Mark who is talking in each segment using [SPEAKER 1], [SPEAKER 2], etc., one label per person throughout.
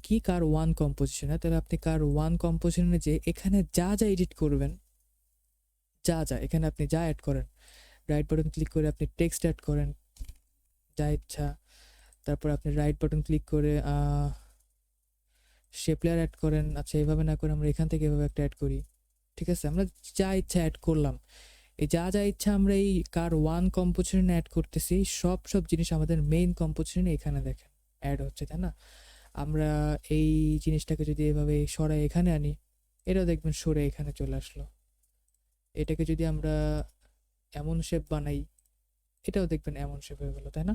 [SPEAKER 1] কি car one কম্পোজিশনে, তাহলে আপনি কার ওয়ান কম্পোজিশনে যে এখানে যা যা এডিট করবেন, যা যা এখানে আপনি যা অ্যাড করেন, রাইট বাটন ক্লিক করে আপনি টেক্সট অ্যাড করেন যা ইচ্ছা, তারপর আপনি রাইট বাটন ক্লিক করে শেপ লেয়ার অ্যাড করেন। আচ্ছা, এভাবে না করে আমরা এখান থেকে এভাবে একটা অ্যাড করি, ঠিক আছে? আমরা যা ইচ্ছা অ্যাড করলাম, এই যা যা ইচ্ছা আমরা এই কার ওয়ান কম্পোজিশনে অ্যাড করতেছি, সব সব জিনিস আমাদের মেইন কম্পোজিশনে এখানে দেখেন অ্যাড হচ্ছে, তাই না? আমরা এই জিনিসটাকে যদি এভাবে সরাই এখানে আনি, এটাও দেখবেন সরে এখানে চলে আসলো। এটাকে যদি আমরা এমন শেপ বানাই, এটাও দেখবেন এমন শেপ হয়ে গেলো, তাই না?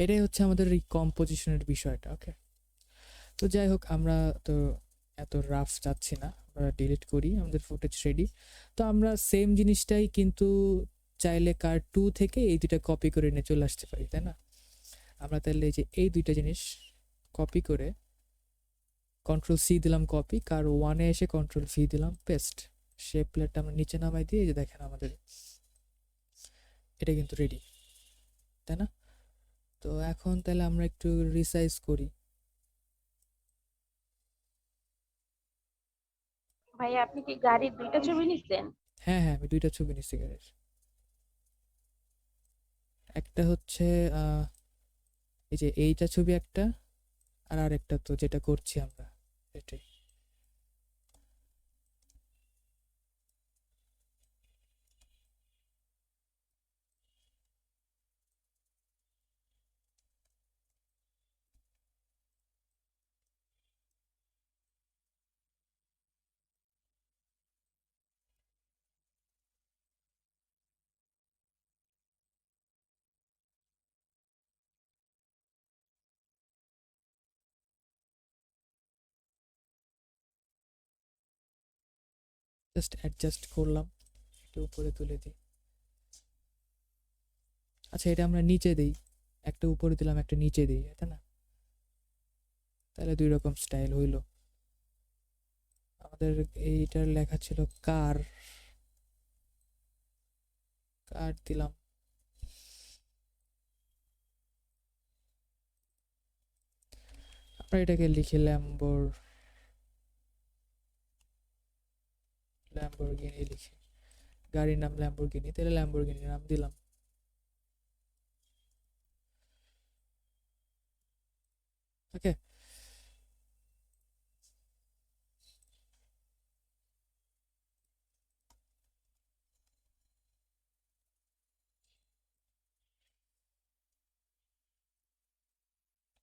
[SPEAKER 1] এটাই হচ্ছে আমাদের এই কম্পোজিশনের বিষয়টা। ওকে, তো যাই হোক, আমরা তো এত রাফ যাচ্ছি না, আমরা ডিলিট করি, আমাদের ফুটেজ রেডি। তো আমরা সেম জিনিসটাই কিন্তু চাইলে কার 2 থেকে এই দুইটা কপি করে নিয়ে চলে আসতে পারি, তাই না? আমরা তাহলে এই যে এই দুইটা জিনিস কপি করে Ctrl+C দিলাম কপি, কার 1-এ এসে Ctrl+V দিলাম পেস্ট, শেপ প্লেটটা আমরা নিচে নামাই দিয়ে এই যে দেখেন আমাদের এটা কিন্তু রেডি, তাই না? তো এখন তাহলে আমরা একটু রিসাইজ করি।
[SPEAKER 2] ভাই আপনি কি গাড়ির দুইটা ছবি নিচ্ছেন?
[SPEAKER 1] হ্যাঁ হ্যাঁ, আমি দুইটা ছবি নিচ্ছি গাড়ির। একটা হচ্ছে এই যে এইটা ছবি একটা, আর আরেকটা তো যেটা করছি আমরা এটাই। জাস্ট অ্যাডজাস্ট করলাম, একটু উপরে তুলে দিই। আচ্ছা, এটা আমরা নিচে দিই, একটা উপরে দিলাম একটা নিচে দিই, তাই না? তাহলে দুই রকম স্টাইল হইলো। আমাদের এইটার লেখা ছিল কার, কার দিলাম। আমরা এটাকে লিখি ল্যাম্বরগিনি লিখি, গাড়ির নাম ল্যাম্বরগিনি, তাহলে ল্যাম্বরগিনি নাম দিলাম। ওকে,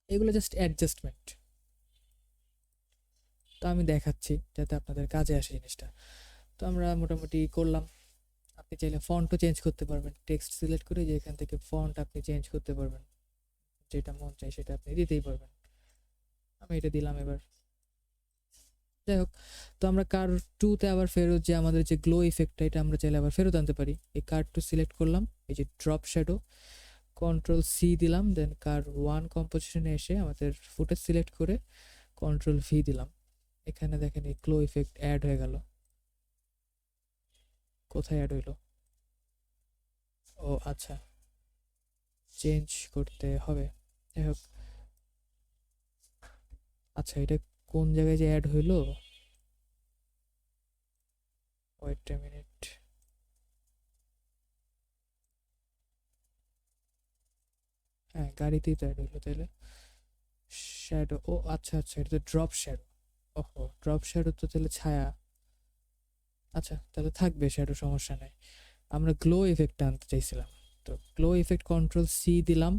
[SPEAKER 1] এগুলো জাস্ট অ্যাডজাস্টমেন্ট, তো আমি দেখাচ্ছি যাতে আপনাদের কাজে আসে জিনিসটা। তো আমরা মোটামুটি করলাম। আপনি চাইলে ফন্টও চেঞ্জ করতে পারবেন, টেক্সট সিলেক্ট করে যে এখান থেকে ফন্ট আপনি চেঞ্জ করতে পারবেন, যেটা মন চাই সেটা আপনি দিতেই পারবেন। আমি এটা দিলাম এবার। যাই হোক, তো আমরা কার 2-তে আবার ফেরত যে আমাদের যে গ্লো ইফেক্টটা, এটা আমরা চাইলে আবার ফেরত আনতে পারি। এই কার 2 সিলেক্ট করলাম, এই যে ড্রপ শ্যাডো, Ctrl+C দিলাম, দেন কার 1 কম্পোজিশনে এসে আমাদের ফুটেজ সিলেক্ট করে Ctrl+V দিলাম। এখানে দেখেন এই গ্লো ইফেক্ট অ্যাড হয়ে গেল। কোথায় অ্যাড হইলো? ও আচ্ছা, চেঞ্জ করতে হবে। যাই হোক, আচ্ছা এটা কোন জায়গায় যে অ্যাড হইলো, ওয়েট এ মিনিট। হ্যাঁ, গাড়িতেই তো অ্যাড হইলো তাহলে। শ্যাডো, ও আচ্ছা আচ্ছা, এটা তো ড্রপ শ্যাডো। ওহো, ড্রপ শ্যাডো তো তাহলে ছায়া। আচ্ছা, তাহলে থাকবে শ্যাডো, সমস্যা নাই। আমরা গ্লো ইফেক্টটা আনতে চাইছিলাম, তো গ্লো ইফেক্ট Ctrl+C দিলাম,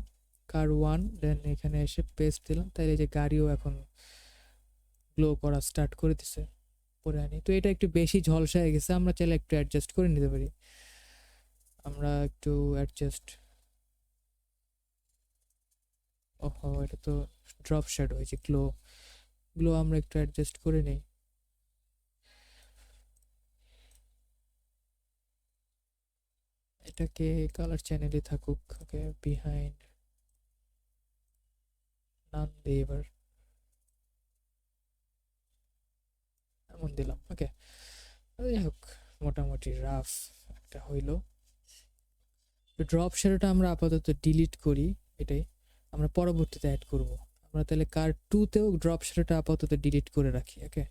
[SPEAKER 1] কার 1, দেন এখানে এসে পেস্ট দিলাম, তাইলে যে গাড়িও এখন গ্লো করা স্টার্ট করে দিছে। পরে আনি, তো এটা একটু বেশি ঝলসা হয়ে গেছে, আমরা চাইলে একটু অ্যাডজাস্ট করে নিতে পারি। আমরা একটু অ্যাডজাস্ট, ওহো এটা তো ড্রপ শ্যাডো হয়েছে, গ্লো, গ্লো আমরা একটু অ্যাডজাস্ট করে নিই। এটাকে কালার চ্যানেলে থাকুক। ওকে, বিহাইন্ড নান দিই এবার, এমন দিলাম। ওকে, যাই হোক, মোটামুটি রাফ একটা হইলো। ড্রপ শ্যাডোটা আমরা আপাতত ডিলিট করি, এটাই আমরা পরবর্তীতে অ্যাড করব। আমরা তাহলে কার 2তেও ড্রপ শ্যাডোটা আপাতত ডিলিট করে রাখি। ওকে,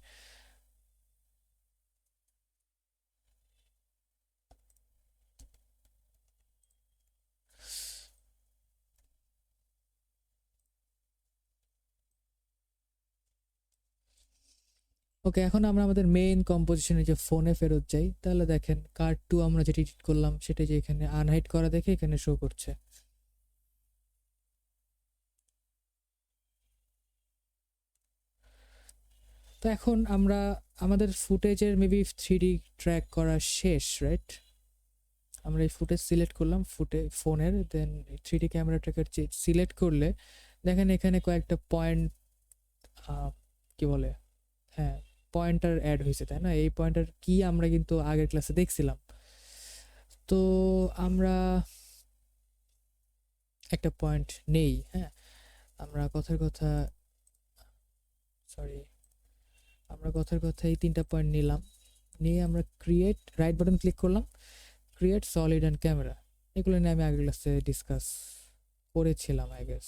[SPEAKER 1] ওকে, এখন আমরা আমাদের মেইন কম্পোজিশনে যে ফোনে ফেরত যাই, তাহলে দেখেন কার 2 আমরা যেটা এডিট করলাম সেটা যে এখানে আনহাইড করা দেখে এখানে শো করছে। তো এখন আমরা আমাদের ফুটেজের মেবি 3D ট্র্যাক করা শেষ, রাইট? আমরা এই ফুটেজ সিলেক্ট করলাম ফোনের, দেন 3D ক্যামেরা ট্র্যাকার সিলেক্ট করলে দেখেন এখানে কয়েকটা পয়েন্ট, কি বলে, হ্যাঁ, পয়েন্টার অ্যাড হয়েছে, তাই না? এই পয়েন্টার কি আমরা কিন্তু আগের ক্লাসে দেখছিলাম। তো আমরা একটা পয়েন্ট নেই, হ্যাঁ, আমরা কথার কথা, সরি, আমরা কথার কথা এই 3টা পয়েন্ট নিলাম, নিয়ে আমরা ক্রিয়েট রাইট বাটন ক্লিক করলাম, ক্রিয়েট সলিড অ্যান্ড ক্যামেরা। এগুলো নিয়ে আমি আগের ক্লাসে ডিসকাস করেছিলাম আই গেস।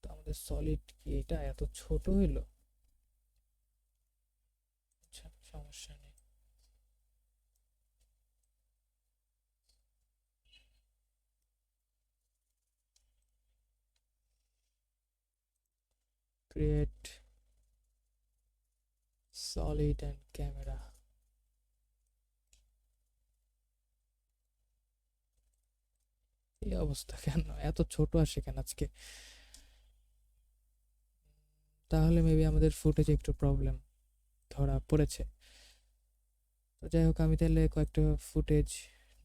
[SPEAKER 1] তো আমাদের সলিড কি এটা এত ছোট হইলো? আচ্ছা, সমস্যা নেই। Create solid and camera. এই অবস্থা কেন, এত ছোট আসে কেন আজকে? তাহলে মেবি আমাদের ফুটেজে একটু প্রবলেম ধরা পড়েছে। তো যাই হোক, আমি তাহলে কয়েকটা ফুটেজ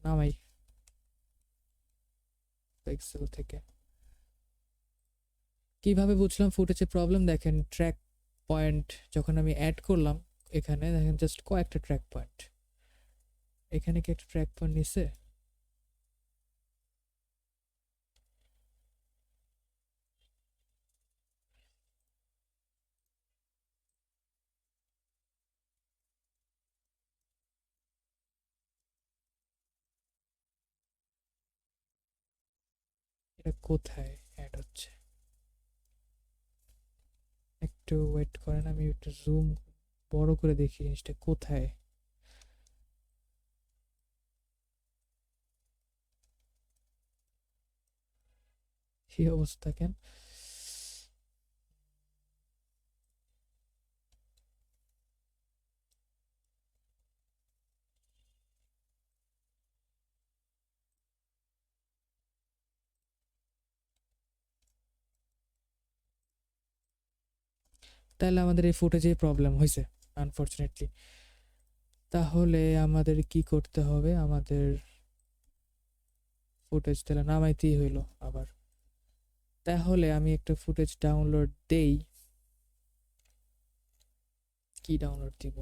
[SPEAKER 1] নামাই পিক্সেল থেকে। কিভাবে বুঝলাম ফুটেজে প্রবলেম? দেখেন ট্র্যাক পয়েন্ট যখন আমি অ্যাড করলাম, এখানে দেখেন জাস্ট কয়েকটা ট্র্যাক পয়েন্ট, এখানে কি একটা ট্র্যাক পয়েন্ট নিছে? এটা কোথায় অ্যাড হচ্ছে? একটু ওয়েট করেন, আমি একটু জুম বড় করে দেখি জিনিসটা কোথায়। এই অবস্থা কেন? তাহলে আমাদের এই ফুটেজে প্রবলেম হয়েছে আনফরচুনেটলি। তাহলে আমাদের কি করতে হবে? আমাদের ফুটেজ তাহলে নামাইতেই হইলো আবার। তাহলে আমি একটা ফুটেজ ডাউনলোড দেই। কি ডাউনলোড দিব?